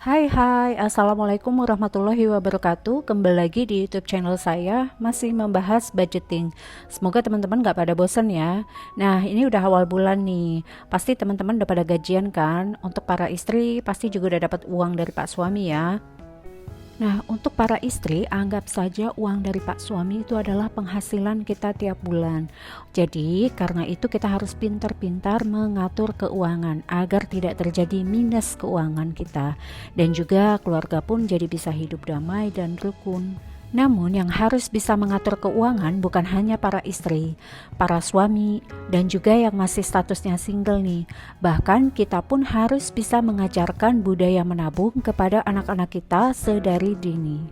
Hai, Assalamualaikum warahmatullahi wabarakatuh. Kembali lagi di YouTube channel saya, masih membahas budgeting. Semoga teman-teman gak pada bosan ya. Nah, ini udah awal bulan nih. Pasti teman-teman udah pada gajian kan? Untuk para istri, pasti juga udah dapat uang dari Pak Suami ya. Nah, untuk para istri, anggap saja uang dari Pak Suami itu adalah penghasilan kita tiap bulan. Jadi, karena itu kita harus pintar-pintar mengatur keuangan agar tidak terjadi minus keuangan kita. Dan juga keluarga pun jadi bisa hidup damai dan rukun. Namun yang harus bisa mengatur keuangan bukan hanya para istri, para suami, dan juga yang masih statusnya single nih. Bahkan kita pun harus bisa mengajarkan budaya menabung kepada anak-anak kita sedari dini.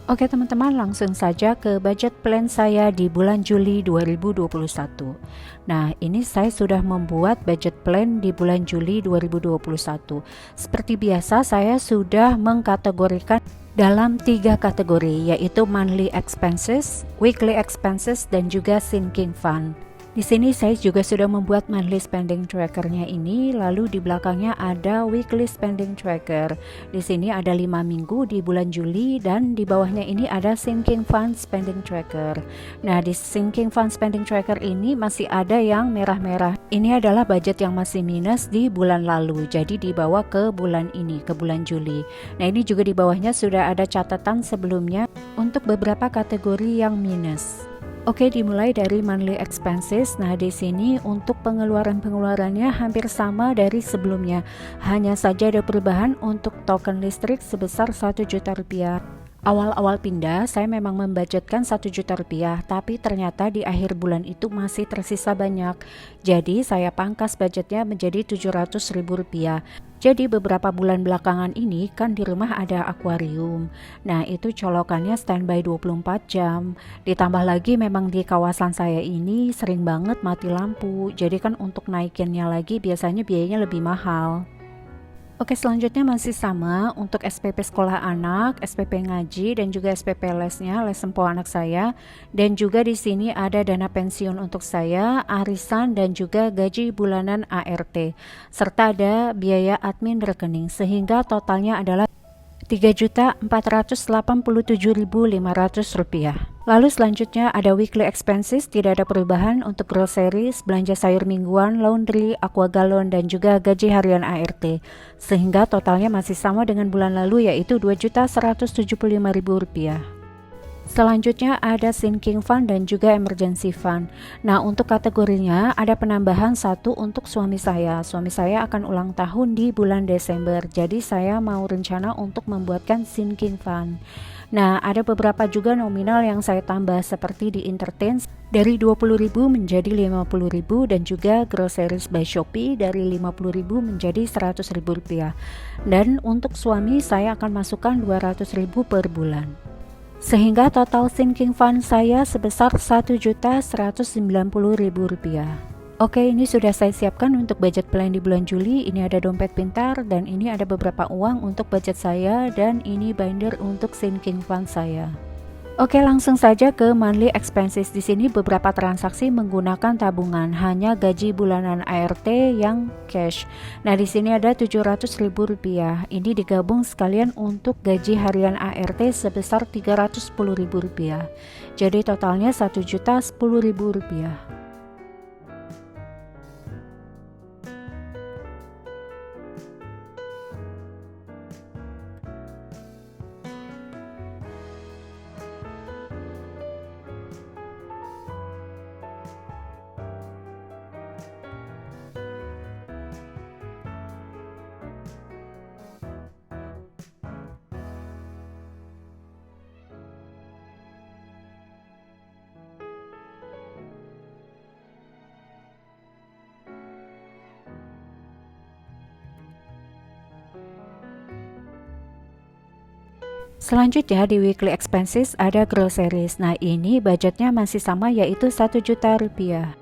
Oke teman-teman, langsung saja ke budget plan saya di bulan Juli 2021. Nah, ini saya sudah membuat budget plan di bulan Juli 2021. Seperti biasa, saya sudah mengkategorikan dalam 3 kategori, yaitu monthly expenses, weekly expenses, dan juga sinking fund. Di sini saya juga sudah membuat monthly spending trackernya ini, lalu di belakangnya ada weekly spending tracker. Di sini ada 5 minggu di bulan Juli, dan di bawahnya ini ada sinking fund spending tracker. Nah, di sinking fund spending tracker ini masih ada yang merah-merah. Ini adalah budget yang masih minus di bulan lalu, jadi dibawa ke bulan ini, ke bulan Juli. Nah, ini juga di bawahnya sudah ada catatan sebelumnya untuk beberapa kategori yang minus. Oke, dimulai dari monthly expenses. Nah, di sini untuk pengeluaran-pengeluarannya hampir sama dari sebelumnya. Hanya saja ada perubahan untuk token listrik sebesar 1 juta rupiah. Awal-awal pindah, saya memang membudgetkan 1 juta rupiah, tapi ternyata di akhir bulan itu masih tersisa banyak. Jadi, saya pangkas budgetnya menjadi 700 ribu rupiah. Jadi beberapa bulan belakangan ini kan di rumah ada akuarium. Nah, itu colokannya standby 24 jam. Ditambah lagi memang di kawasan saya ini sering banget mati lampu. Jadi kan untuk naikinnya lagi biasanya biayanya lebih mahal. Oke, selanjutnya masih sama untuk SPP sekolah anak, SPP ngaji, dan juga SPP lesnya, les sempo anak saya. Dan juga di sini ada dana pensiun untuk saya, arisan, dan juga gaji bulanan ART. Serta ada biaya admin rekening, sehingga totalnya adalah 3.487.500 rupiah. Lalu selanjutnya ada weekly expenses, tidak ada perubahan untuk groceries, belanja sayur mingguan, laundry, aqua galon, dan juga gaji harian ART. Sehingga totalnya masih sama dengan bulan lalu, yaitu 2.175.000 rupiah. Selanjutnya ada sinking fund dan juga emergency fund. Nah, untuk kategorinya ada penambahan satu untuk suami saya. Suami saya akan ulang tahun di bulan Desember. Jadi saya mau rencana untuk membuatkan sinking fund. Nah, ada beberapa juga nominal yang saya tambah seperti di entertain dari 20.000 menjadi 50.000 dan juga groceries by Shopee dari 50.000 menjadi 100.000 rupiah. Dan untuk suami saya akan masukkan 200.000 per bulan. Sehingga total sinking fund saya sebesar 1.190.000 rupiah. Oke, ini sudah saya siapkan untuk budget plan di bulan Juli. Ini ada dompet pintar dan ini ada beberapa uang untuk budget saya dan ini binder untuk sinking fund saya. Oke, langsung saja ke monthly expenses. Di sini beberapa transaksi menggunakan tabungan, hanya gaji bulanan ART yang cash. Nah, di sini ada 700.000 rupiah. Ini digabung sekalian untuk gaji harian ART sebesar 310.000 rupiah. Jadi totalnya 1.010.000 rupiah. Selanjutnya di weekly expenses ada groceries. Nah, ini budgetnya masih sama yaitu 1 juta rupiah.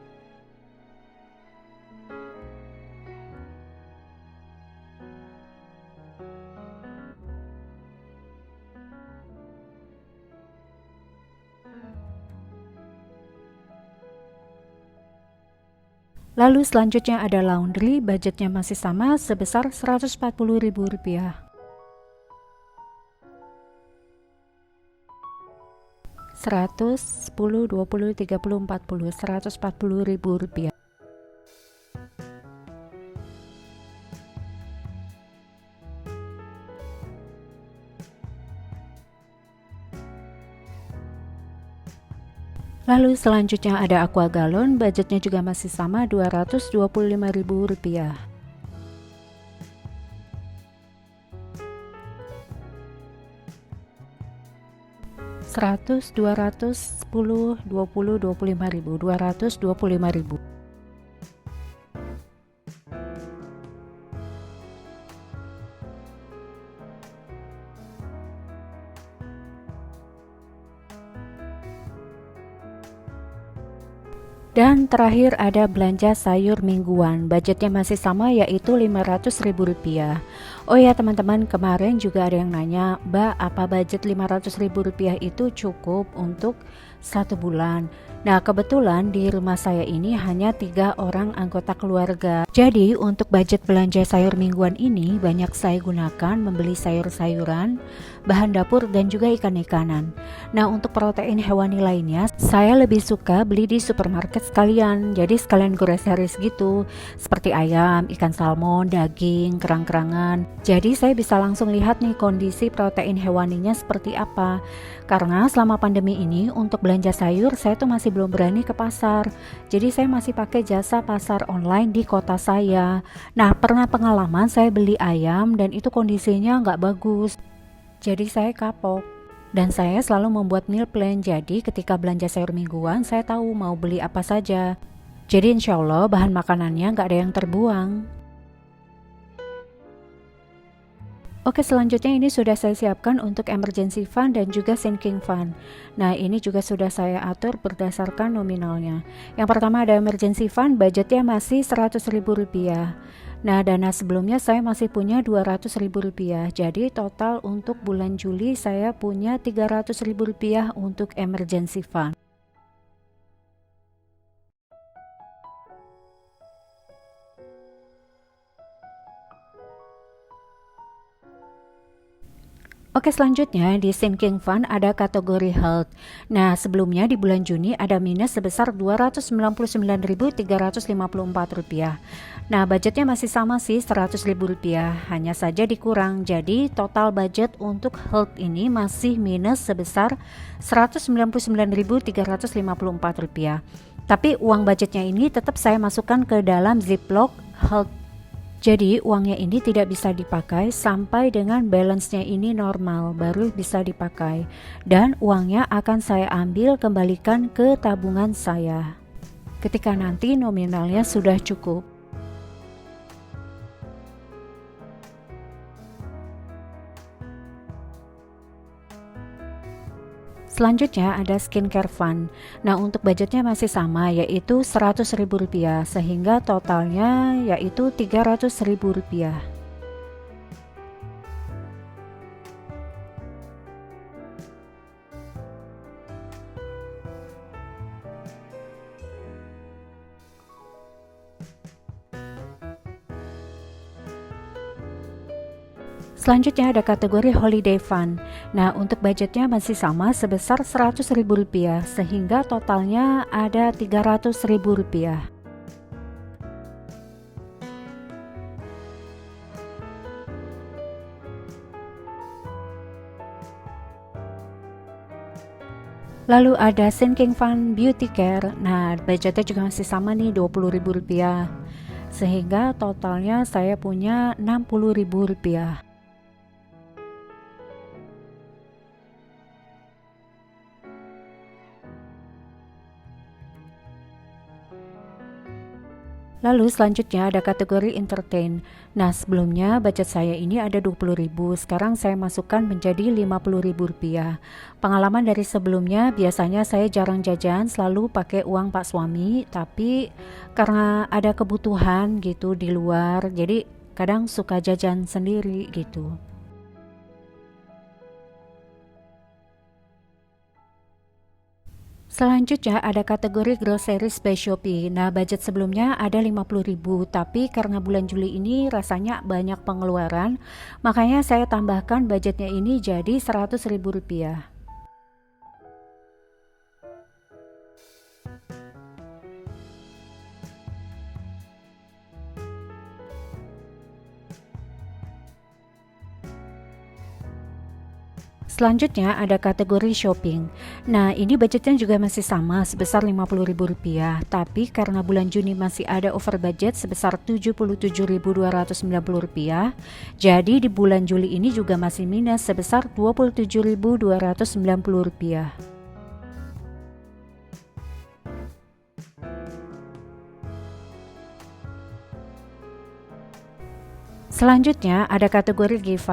Lalu selanjutnya ada laundry, budgetnya masih sama sebesar 140.000 rupiah. 100, 10, 20, 30, 40, Rp140.000. Lalu selanjutnya ada aqua galon, budgetnya juga masih sama Rp225.000. 100, 200, 10, 20, 25.000, 225.000. Dan terakhir ada belanja sayur mingguan, budgetnya masih sama yaitu Rp500.000. Oh ya teman-teman, kemarin juga ada yang nanya, Mbak, apa budget Rp500.000 itu cukup untuk 1 bulan? Nah kebetulan di rumah saya ini hanya 3 orang anggota keluarga. Jadi untuk budget belanja sayur mingguan ini banyak saya gunakan membeli sayur-sayuran, bahan dapur dan juga ikan-ikanan. Nah untuk protein hewani lainnya saya lebih suka beli di supermarket sekalian, jadi sekalian groceries gitu, seperti ayam, ikan salmon, daging, kerang-kerangan. Jadi saya bisa langsung lihat nih kondisi protein hewaninya seperti apa. Karena selama pandemi ini untuk belanja sayur saya tuh masih belum berani ke pasar, jadi saya masih pakai jasa pasar online di kota saya. Nah pernah pengalaman saya beli ayam dan itu kondisinya nggak bagus, jadi saya kapok. Dan saya selalu membuat meal plan, jadi ketika belanja sayur mingguan saya tahu mau beli apa saja. Jadi insya Allah bahan makanannya nggak ada yang terbuang. Oke, selanjutnya ini sudah saya siapkan untuk emergency fund dan juga sinking fund. Nah ini juga sudah saya atur berdasarkan nominalnya. Yang pertama ada emergency fund, budgetnya masih Rp100.000. Nah dana sebelumnya saya masih punya Rp200.000, jadi total untuk bulan Juli saya punya Rp300.000 untuk emergency fund. Oke, selanjutnya di sinking fund ada kategori health. Nah sebelumnya di bulan Juni ada minus sebesar Rp299.354. Nah budgetnya masih sama sih Rp100.000, hanya saja dikurang. Jadi total budget untuk health ini masih minus sebesar Rp199.354. Tapi uang budgetnya ini tetap saya masukkan ke dalam Ziploc health. Jadi uangnya ini tidak bisa dipakai sampai dengan balance-nya ini normal, baru bisa dipakai. Dan uangnya akan saya ambil kembalikan ke tabungan saya ketika nanti nominalnya sudah cukup. Selanjutnya ada skincare fund. Nah untuk budgetnya masih sama yaitu Rp100.000, sehingga totalnya yaitu Rp300.000. Selanjutnya ada kategori holiday fund. Nah untuk budgetnya masih sama sebesar Rp100.000, sehingga totalnya ada Rp300.000. Lalu ada sinking fund beauty care. Nah budgetnya juga masih sama nih Rp20.000, sehingga totalnya saya punya Rp60.000. Lalu selanjutnya ada kategori entertain. Nah sebelumnya budget saya ini ada Rp20.000, sekarang saya masukkan menjadi Rp50.000. Pengalaman dari sebelumnya biasanya saya jarang jajan, selalu pakai uang pak suami, tapi karena ada kebutuhan gitu di luar, jadi kadang suka jajan sendiri gitu. Selanjutnya ada kategori groceries by Shopee. Nah budget sebelumnya ada Rp50.000, tapi karena bulan Juli ini rasanya banyak pengeluaran, makanya saya tambahkan budgetnya ini jadi Rp100.000. Selanjutnya ada kategori shopping. Nah, ini budgetnya juga masih sama sebesar Rp50.000, tapi karena bulan Juni masih ada over budget sebesar Rp77.290, jadi di bulan Juli ini juga masih minus sebesar Rp27.290. Selanjutnya ada kategori gift.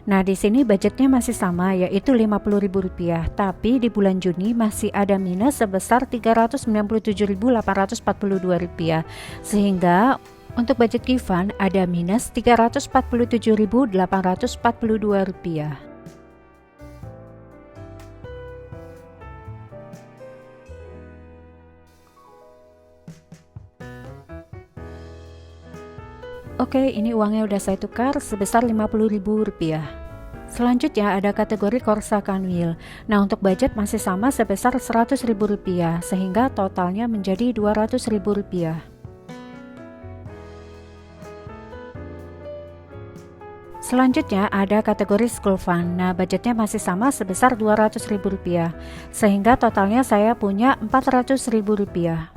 Nah, di sini budgetnya masih sama yaitu Rp50.000, tapi di bulan Juni masih ada minus sebesar Rp397.842, sehingga untuk budget gift ada minus Rp347.842. Oke, ini uangnya udah saya tukar sebesar Rp50.000. Selanjutnya ada kategori Corsa Kanwil. Nah, untuk budget masih sama sebesar Rp100.000, sehingga totalnya menjadi Rp200.000. Selanjutnya ada kategori school fund. Nah, budgetnya masih sama sebesar Rp200.000, sehingga totalnya saya punya Rp400.000.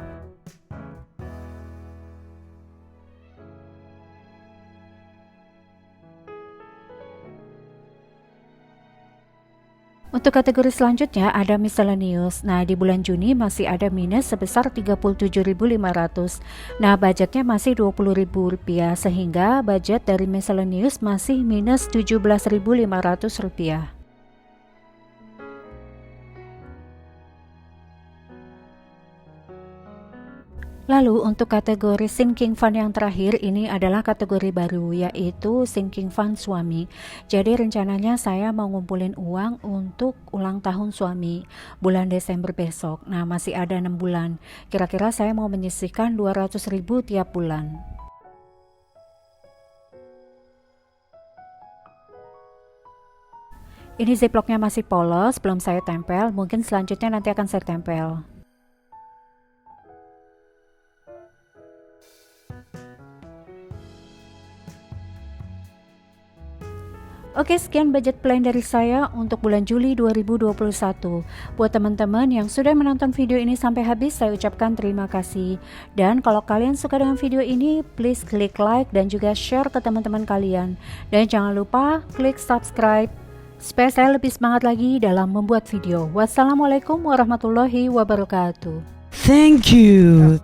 Untuk kategori selanjutnya ada miscellaneous. Nah, di bulan Juni masih ada minus sebesar Rp37.500. Nah, budgetnya masih Rp20.000, sehingga budget dari miscellaneous masih minus Rp17.500. Lalu untuk kategori sinking fund yang terakhir ini adalah kategori baru, yaitu sinking fund suami. Jadi rencananya saya mau ngumpulin uang untuk ulang tahun suami bulan Desember besok. Nah, masih ada 6 bulan. Kira-kira saya mau menyisihkan 200.000 tiap bulan. Ini ziplocknya masih polos, belum saya tempel. Mungkin selanjutnya nanti akan saya tempel. Oke, sekian budget plan dari saya untuk bulan Juli 2021. Buat teman-teman yang sudah menonton video ini sampai habis, saya ucapkan terima kasih. Dan kalau kalian suka dengan video ini, please klik like dan juga share ke teman-teman kalian. Dan jangan lupa klik subscribe supaya saya lebih semangat lagi dalam membuat video. Wassalamualaikum warahmatullahi wabarakatuh. Thank you.